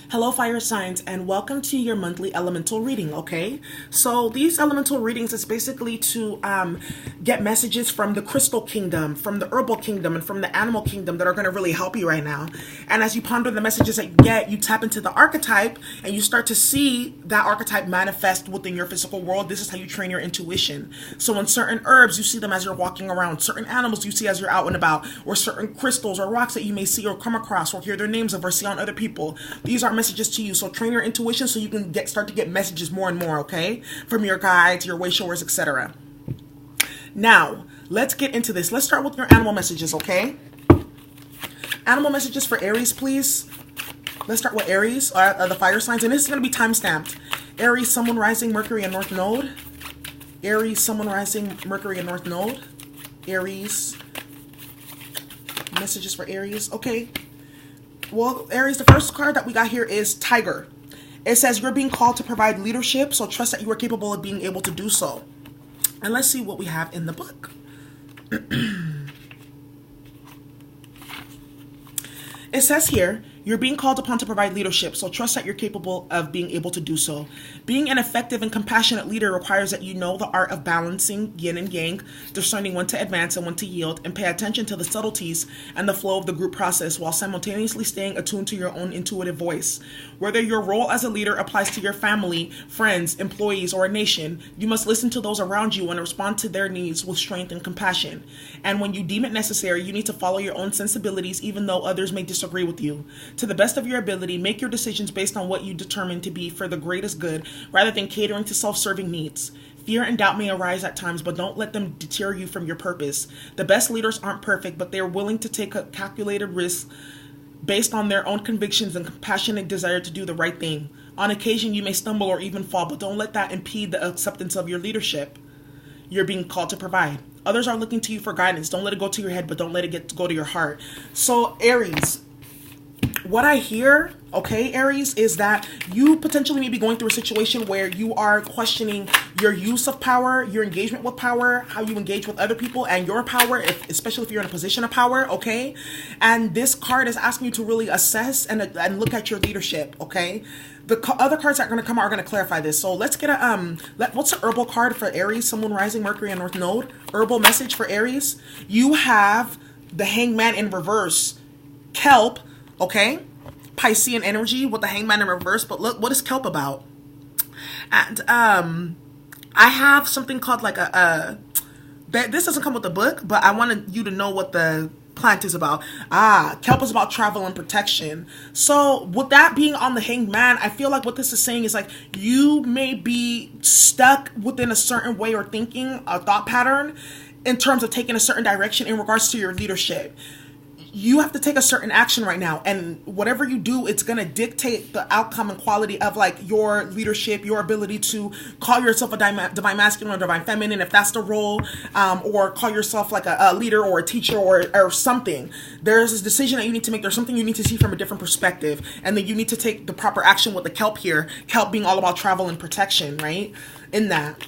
Hello, fire signs, and welcome to your monthly elemental reading, okay? So these elemental readings is basically to get messages from the crystal kingdom, from the herbal kingdom, and from the animal kingdom that are going to really help you right now. And as you ponder the messages that you get, you tap into the archetype and you start to see that archetype manifest within your physical world. This is how you train your intuition. So in certain herbs, you see them as you're walking around. Certain animals you see as you're out and about, or certain crystals or rocks that you may see or come across or hear their names of or see on other people. These are messages to you. So train your intuition so you can start to get messages more and more, okay? From your guides, your way showers, etc. Now, let's get into this. Let's start with your animal messages, okay? Animal messages for Aries, please. Let's start with Aries, the fire signs, and this is going to be time-stamped. Aries, Sun, Moon, Rising, Mercury, and North Node. Aries, Sun, Moon, Rising, Mercury, and North Node. Aries. Messages for Aries, okay? Well, Aries, the first card that we got here is Tiger. It says you're being called to provide leadership, so trust that you are capable of being able to do so. And let's see what we have in the book. It says here, you're being called upon to provide leadership, so trust that you're capable of being able to do so. Being an effective and compassionate leader requires that you know the art of balancing yin and yang, discerning when to advance and when to yield, and pay attention to the subtleties and the flow of the group process while simultaneously staying attuned to your own intuitive voice. Whether your role as a leader applies to your family, friends, employees, or a nation, you must listen to those around you and respond to their needs with strength and compassion. And when you deem it necessary, you need to follow your own sensibilities even though others may disagree with you. To the best of your ability, make your decisions based on what you determine to be for the greatest good, rather than catering to self-serving needs. Fear and doubt may arise at times, but don't let them deter you from your purpose. The best leaders aren't perfect, but they're willing to take a calculated risk based on their own convictions and compassionate desire to do the right thing. On occasion, you may stumble or even fall, but don't let that impede the acceptance of your leadership you're being called to provide. Others are looking to you for guidance. Don't let it go to your head, but don't let it go to your heart. So, Aries, what I hear, okay, Aries, is that you potentially may be going through a situation where you are questioning your use of power, your engagement with power, how you engage with other people, and your power, especially if you're in a position of power, okay? And this card is asking you to really assess and look at your leadership, okay? The other cards that are going to come out are going to clarify this. So let's get a, what's the herbal card for Aries, Sun, Moon, Rising, Mercury, and North Node? Herbal message for Aries. You have the Hangman in reverse, Kelp, okay, Piscean energy with the Hangman in reverse. But look, what is Kelp about? And I have something called like this doesn't come with the book, but I wanted you to know what the plant is about. Kelp is about travel and protection. So with that being on the Hangman, I feel like what this is saying is like you may be stuck within a certain way or thinking, a thought pattern, in terms of taking a certain direction in regards to your leadership. You have to take a certain action right now, and whatever you do, it's going to dictate the outcome and quality of like your leadership, your ability to call yourself a divine masculine or divine feminine, if that's the role, or call yourself like a leader or a teacher or something. There's this decision that you need to make. There's something you need to see from a different perspective, and then you need to take the proper action with the Kelp here. Kelp being all about travel and protection, right? In that.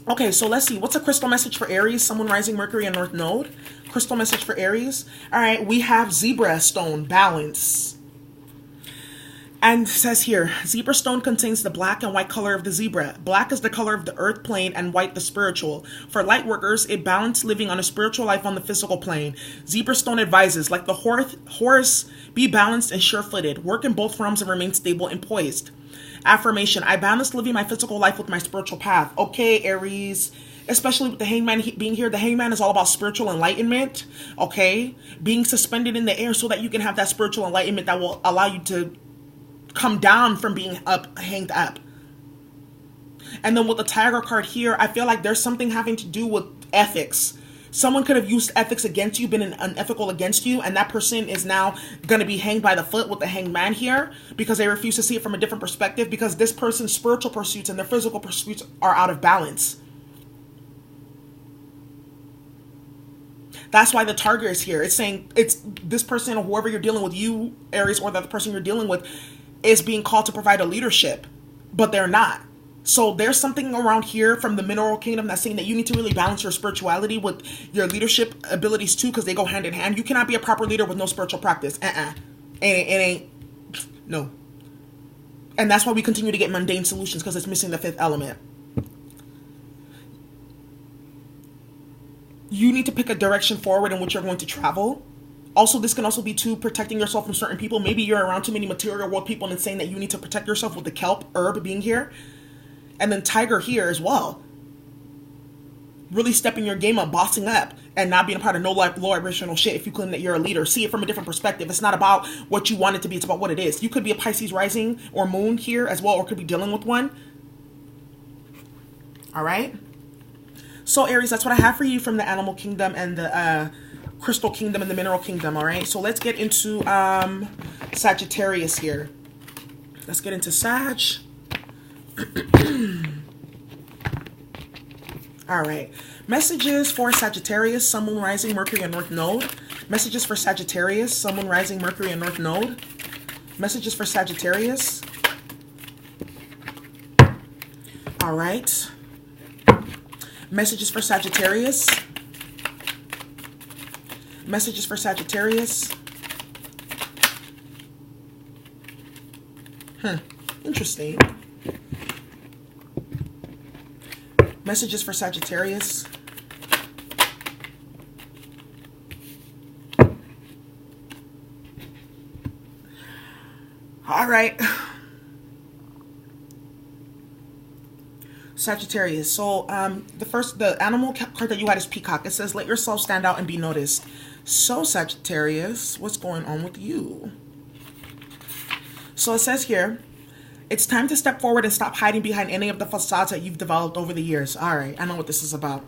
Okay, so let's see. What's a crystal message for Aries, Sun, Moon, Rising, Mercury, and North Node? Crystal message for Aries. All right, we have Zebra Stone, balance. And it says here, Zebra Stone contains the black and white color of the zebra. Black is the color of the earth plane and white the spiritual. For light workers, it balanced living on a spiritual life on the physical plane. Zebra Stone advises, like the horse, be balanced and sure-footed. Work in both realms and remain stable and poised. Affirmation, I balance living my physical life with my spiritual path. Okay, Aries, especially with the Hangman being here. The Hangman is all about spiritual enlightenment, okay? Being suspended in the air so that you can have that spiritual enlightenment that will allow you to come down from being hanged up. And then with the Tiger card here, I feel like there's something having to do with ethics. Someone could have used ethics against you, been unethical against you, and that person is now going to be hanged by the foot with the Hangman here because they refuse to see it from a different perspective, because this person's spiritual pursuits and their physical pursuits are out of balance. That's why the target is here. It's saying it's this person or whoever you're dealing with, you, Aries, or the person you're dealing with, is being called to provide a leadership, but they're not. So there's something around here from the mineral kingdom that's saying that you need to really balance your spirituality with your leadership abilities too, because they go hand in hand. You cannot be a proper leader with no spiritual practice. It ain't. No. And that's why we continue to get mundane solutions, because it's missing the fifth element. You need to pick a direction forward in which you're going to travel. Also, this can also be too protecting yourself from certain people. Maybe you're around too many material world people and it's saying that you need to protect yourself with the kelp herb being here. And then tiger here as well. Really stepping your game up, bossing up, and not being a part of no low vibrational shit if you claim that you're a leader. See it from a different perspective. It's not about what you want it to be. It's about what it is. You could be a Pisces rising or moon here as well, or could be dealing with one. All right. So Aries, that's what I have for you from the animal kingdom and the crystal kingdom and the mineral kingdom. All right. So let's get into Sagittarius here. Let's get into Sag. All right. Messages for Sagittarius, Sun, Moon, Rising, Mercury, and North Node. Messages for Sagittarius, Sun, Moon, Rising, Mercury, and North Node. Messages for Sagittarius. All right. Messages for Sagittarius. Messages for Sagittarius. Interesting. Messages for Sagittarius. All right. Sagittarius. So the animal card that you had is Peacock. It says, let yourself stand out and be noticed. So Sagittarius, what's going on with you? So it says here, it's time to step forward and stop hiding behind any of the facades that you've developed over the years. All right, I know what this is about.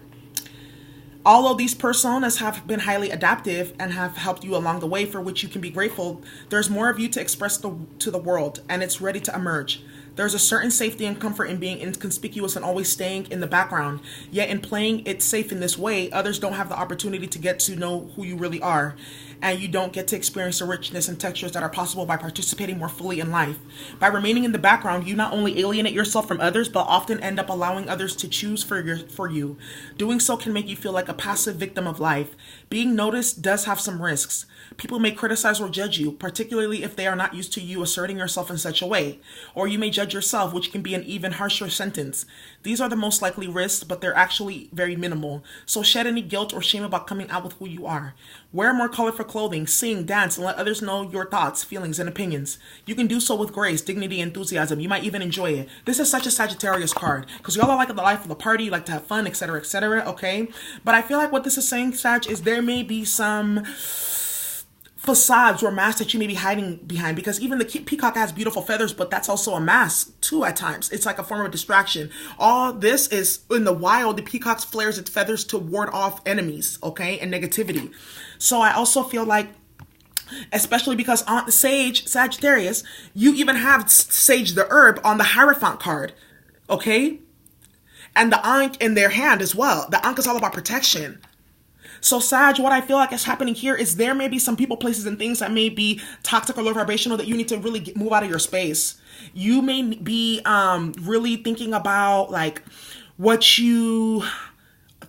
Although these personas have been highly adaptive and have helped you along the way, for which you can be grateful, there's more of you to express to the world, and it's ready to emerge. There's a certain safety and comfort in being inconspicuous and always staying in the background. Yet in playing it safe in this way, others don't have the opportunity to get to know who you really are. And you don't get to experience the richness and textures that are possible by participating more fully in life. By remaining in the background, you not only alienate yourself from others, but often end up allowing others to choose for you. Doing so can make you feel like a passive victim of life. Being noticed does have some risks. People may criticize or judge you, particularly if they are not used to you asserting yourself in such a way. Or you may judge yourself, which can be an even harsher sentence. These are the most likely risks, but they're actually very minimal. So shed any guilt or shame about coming out with who you are. Wear more colorful clothing, sing, dance, and let others know your thoughts, feelings, and opinions. You can do so with grace, dignity, and enthusiasm. You might even enjoy it. This is such a Sagittarius card, because y'all are like the life of the party, you like to have fun, etc., okay? But I feel like what this is saying, Sag, is there may be some facades or masks that you may be hiding behind, because even the peacock has beautiful feathers, but that's also a mask too at times. It's like a form of distraction. All this is in the wild. The peacock flares its feathers to ward off enemies, okay, and negativity. So I also feel like, especially because on Sagittarius, you even have Sage the herb on the Hierophant card, okay, and the Ankh in their hand as well. The Ankh is all about protection. So Sag, what I feel like is happening here is there may be some people, places, and things that may be toxic or low vibrational that you need to really move out of your space. You may be really thinking about like what you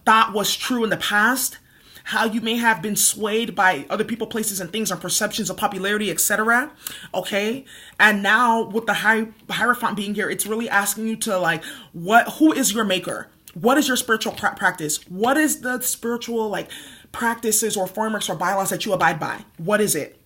thought was true in the past, how you may have been swayed by other people, places, and things, or perceptions of popularity, etc. Okay, and now with the Hierophant being here, it's really asking you to like, who is your maker? What is your spiritual practice? What is the spiritual like practices or frameworks or bylaws that you abide by? What is it?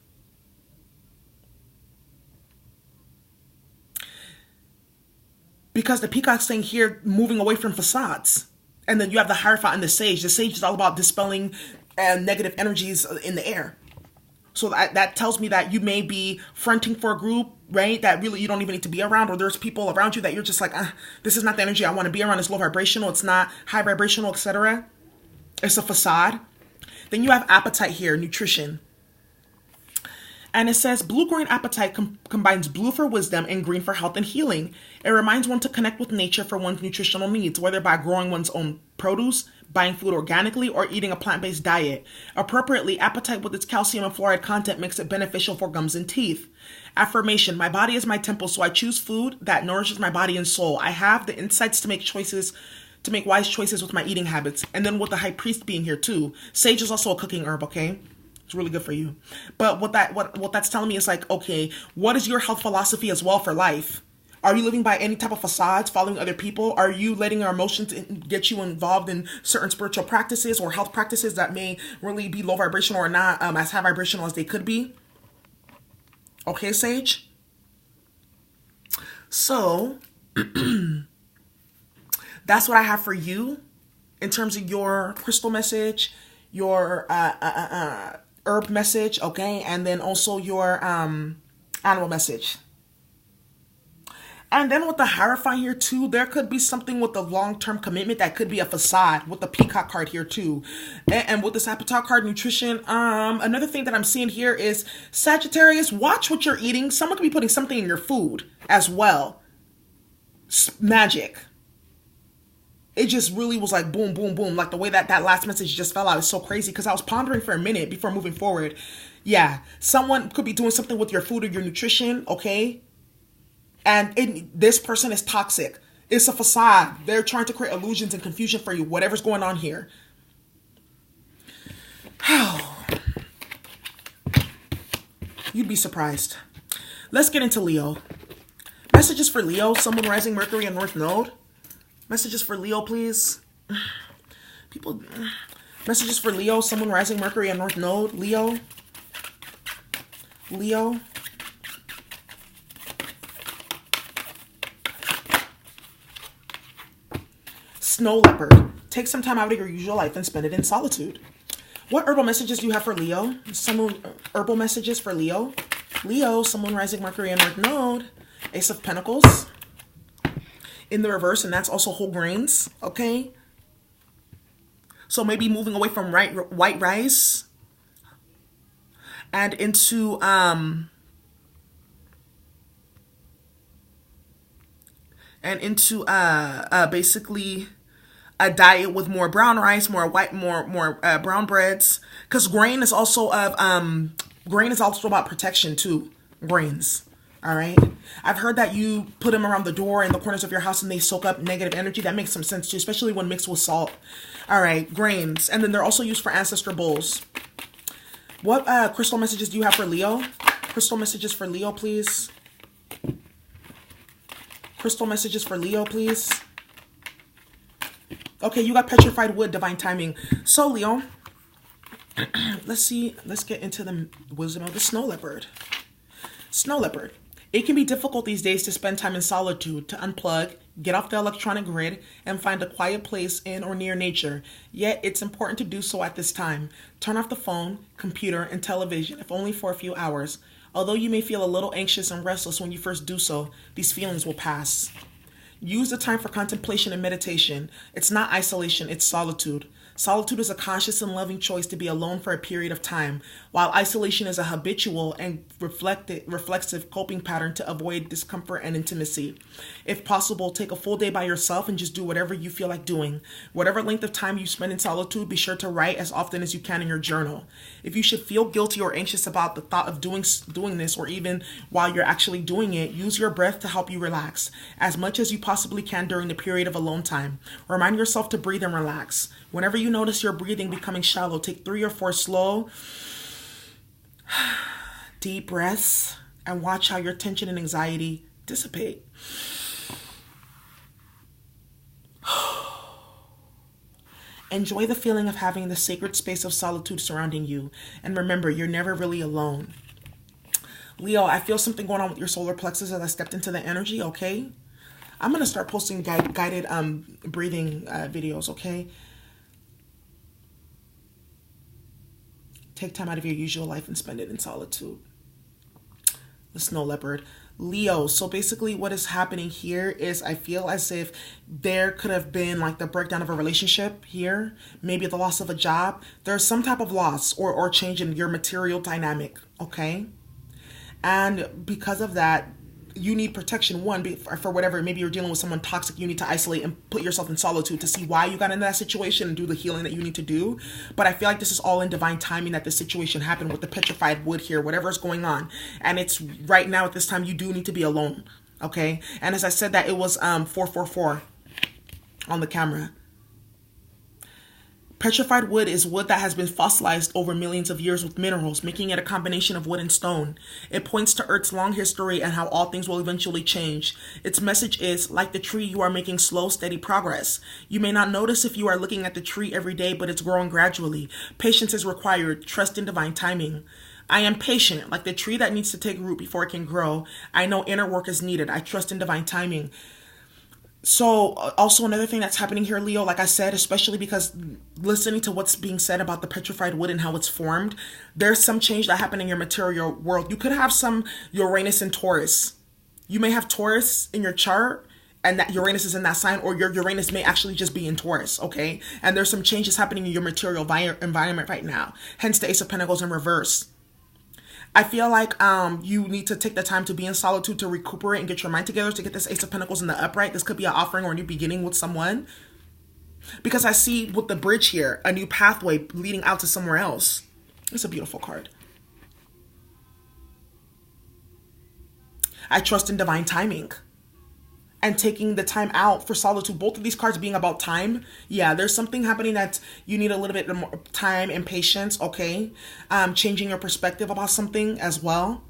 Because the peacock's saying here, moving away from facades. And then you have the Hierophant and the Sage. The Sage is all about dispelling negative energies in the air. So that tells me that you may be fronting for a group, right, that really you don't even need to be around, or there's people around you that you're just like, this is not the energy I want to be around. It's low vibrational. It's not high vibrational, etc. It's a facade. Then you have appetite here, nutrition. And it says, blue-green appetite combines blue for wisdom and green for health and healing. It reminds one to connect with nature for one's nutritional needs, whether by growing one's own produce, buying food organically, or eating a plant-based diet. Appropriately, appetite with its calcium and fluoride content makes it beneficial for gums and teeth. Affirmation, my body is my temple, so I choose food that nourishes my body and soul. I have the insights to make wise choices with my eating habits. And then with the high priest being here too. Sage is also a cooking herb, okay? It's really good for you. But what that's telling me is like, okay, what is your health philosophy as well for life? Are you living by any type of facades, following other people? Are you letting your emotions get you involved in certain spiritual practices or health practices that may really be low vibrational or not as high vibrational as they could be? Okay, Sage? So, that's what I have for you in terms of your crystal message, your herb message, okay? And then also your animal message. And then with the Hierophant here too, there could be something with the long-term commitment that could be a facade with the Peacock card here too. And with this Appetite card, nutrition, another thing that I'm seeing here is Sagittarius, watch what you're eating. Someone could be putting something in your food as well. Magic. It just really was like boom, boom, boom. Like the way that last message just fell out is so crazy because I was pondering for a minute before moving forward. Yeah, someone could be doing something with your food or your nutrition, okay? And this person is toxic. It's a facade. They're trying to create illusions and confusion for you, whatever's going on here. You'd be surprised. Let's get into Leo. Messages for Leo, someone rising Mercury and North Node. Messages for Leo, please. People, messages for Leo, someone rising Mercury and North Node. Leo. Leo. Snow leopard. Take some time out of your usual life and spend it in solitude. What herbal messages do you have for Leo? Some herbal messages for Leo. Leo, someone rising Mercury and North Node. Ace of Pentacles. In the reverse, and that's also whole grains, okay? So maybe moving away from white rice and into basically a diet with more brown rice, more white, more brown breads, because grain is also about protection too. Grains. All right. I've heard that you put them around the door and the corners of your house and they soak up negative energy. That makes some sense too, especially when mixed with salt. All right. Grains. And then they're also used for ancestor bowls. What crystal messages do you have for Leo? Crystal messages for Leo, please. Crystal messages for Leo, please. Okay, you got petrified wood, divine timing. So, Leo, let's see. Let's get into the wisdom of the snow leopard. Snow leopard. It can be difficult these days to spend time in solitude, to unplug, get off the electronic grid, and find a quiet place in or near nature. Yet, it's important to do so at this time. Turn off the phone, computer, and television, if only for a few hours. Although you may feel a little anxious and restless when you first do so, these feelings will pass. Use the time for contemplation and meditation. It's not isolation, it's solitude. Solitude is a conscious and loving choice to be alone for a period of time, while isolation is a habitual and reflexive coping pattern to avoid discomfort and intimacy. If possible, take a full day by yourself and just do whatever you feel like doing. Whatever length of time you spend in solitude, be sure to write as often as you can in your journal. If you should feel guilty or anxious about the thought of doing this, or even while you're actually doing it, use your breath to help you relax as much as you possibly can during the period of alone time. Remind yourself to breathe and relax. Whenever you notice your breathing becoming shallow, take 3 or 4 slow, deep breaths and watch how your tension and anxiety dissipate. Enjoy the feeling of having the sacred space of solitude surrounding you. And remember, you're never really alone. Leo, I feel something going on with your solar plexus as I stepped into the energy, okay? I'm going to start posting guided breathing videos, okay? Take time out of your usual life and spend it in solitude. The snow leopard. Leo, so basically what is happening here is I feel as if there could have been like the breakdown of a relationship here, maybe the loss of a job. There's some type of loss or change in your material dynamic, okay? And because of that, you need protection. One, for whatever, maybe you're dealing with someone toxic, you need to isolate and put yourself in solitude to see why you got into that situation and do the healing that you need to do. But I feel like this is all in divine timing that this situation happened with the petrified wood here, whatever's going on. And it's right now at this time, you do need to be alone, okay? And as I said that, it was 444 on the camera. Petrified wood is wood that has been fossilized over millions of years with minerals, making it a combination of wood and stone. It points to Earth's long history and how all things will eventually change. Its message is, like the tree, you are making slow, steady progress. You may not notice if you are looking at the tree every day, but it's growing gradually. Patience is required. Trust in divine timing. I am patient, like the tree that needs to take root before it can grow. I know inner work is needed. I trust in divine timing. So also another thing that's happening here, Leo, like I said, especially because listening to what's being said about the petrified wood and how it's formed, there's some change that happened in your material world. You could have some Uranus and Taurus. You may have Taurus in your chart and that Uranus is in that sign, or your Uranus may actually just be in Taurus, okay? And there's some changes happening in your material environment right now, hence the Ace of Pentacles in reverse. I feel like you need to take the time to be in solitude to recuperate and get your mind together to get this Ace of Pentacles in the upright. This could be an offering or a new beginning with someone. Because I see with the bridge here, a new pathway leading out to somewhere else. It's a beautiful card. I trust in divine timing. And taking the time out for solitude. Both of these cards being about time. Yeah, there's something happening that you need a little bit more time and patience, okay? Changing your perspective about something as well.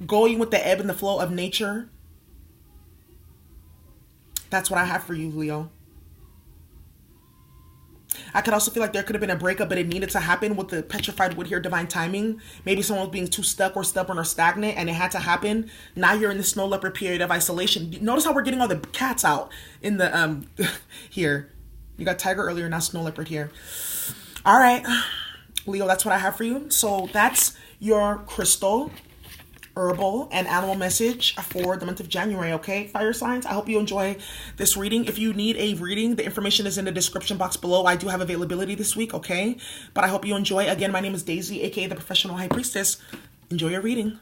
Going with the ebb and the flow of nature. That's what I have for you, Leo. I could also feel like there could have been a breakup, but it needed to happen with the petrified wood here, divine timing. Maybe someone was being too stuck or stubborn or stagnant, and it had to happen. Now you're in the snow leopard period of isolation. Notice how we're getting all the cats out in the, here. You got tiger earlier, now snow leopard here. All right, Leo, that's what I have for you. So that's your crystal, herbal, and animal message for the month of January, okay, fire signs? I hope you enjoy this reading. If you need a reading, the information is in the description box below. I do have availability this week, okay? But I hope you enjoy. Again, my name is Daisy, aka the Professional High Priestess. Enjoy your reading.